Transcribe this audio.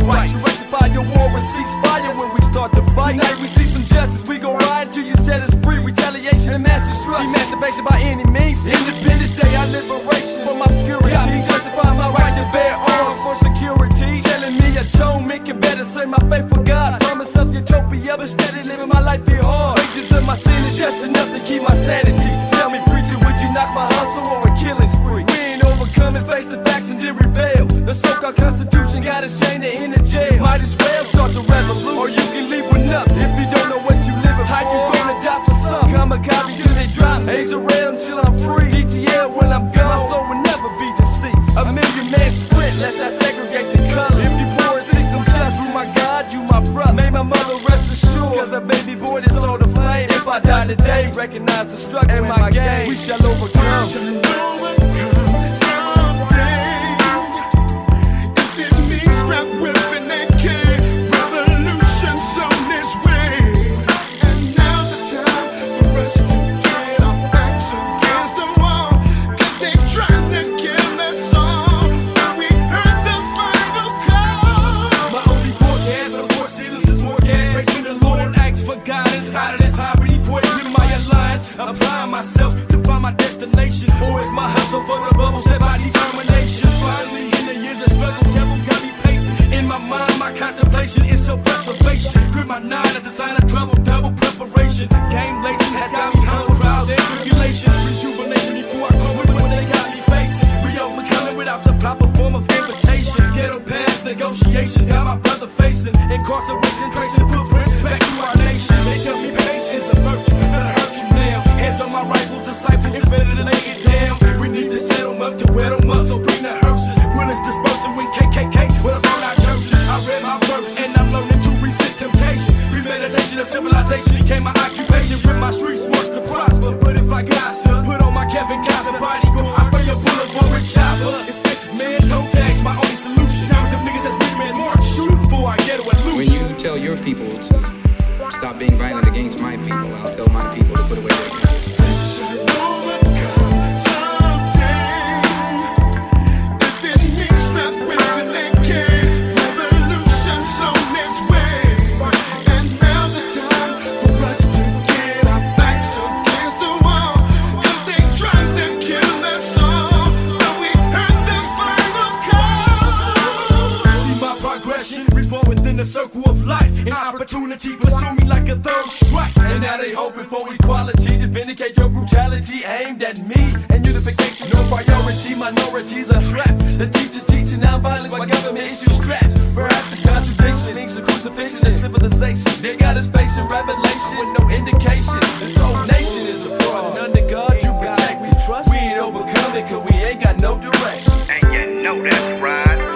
right. You rectify your war and cease fire when we start to fight. Tonight we see some justice, we gon' ride until you set us free. Retaliation and mass destruction, emancipation by any means. Independence Day, our liberation from obscurity. Got me justifying my right to bear arms for security. Telling me atonement can better serve my faith for God. Promise of utopia, but steady living my life here hard. Wages of my sin is just enough to keep my sanity. Tell me, preacher, would you knock my hustle or a killing spree? We ain't overcoming, face the facts and then rebel. The so-called Constitution got us chained in the jail. Might as well start the revolution, or you can leave with nothing. If you don't know what you living, how you gonna die for something? Kamikaze till they drop me. Ace around until I'm free. DTL when I'm gone, my soul will never be deceased. A million man sprint, let's not segregate the color. If you pour and seek some justice, through my God, you my brother. May my mother rest assured, cause a baby boy that's all the flame. If I die today, recognize the struggle in my game. We shall overcome. Applying myself to find my destination, or is my hustle for the bubble set by determination? Finally, in the years of struggle, devil got me pacing. In my mind, my contemplation is self-preservation. Grip my nine at the sign of trouble, double preparation. Game lacing has got me humble, trials and tribulations. Rejuvenation before I come with what they got me facing. We overcoming without the proper form of invitation. Ghetto past negotiations got my brother facing incarceration, tracing footprints back to our nation. They tell me patience is a virtue, that'll hurt you now. Hands on my rifles, disciples, it's better to lay it down. We need to set them up to wear them up, so bring the hearses. Will it's dispersing when KKK will burn our churches. I read my verse, and I'm learning to resist temptation. Premeditation of civilization became my occupation. With my street smarts to prosper, but if I got to put on my Kevin Costner body, I spray a bullet for a chopper. It's X-Men, toe tags, my only solution. Down with them niggas that's big man march, shoot before I get away loose. When you tell your people to stop being violent against my people, I'll tell my people to put away their guns. Within the circle of life, an opportunity pursue me like a third strike. And now they hoping for equality to vindicate your brutality aimed at me and unification. No priority, minorities are trapped. The teacher teaching nonviolence while government issues straps. Perhaps this contradiction means the crucifixion and civilization. They got us facing revelation with no indication. This whole nation is a fraud, and under God you protect it. We ain't overcoming cause we ain't got no direction. And you know that's right.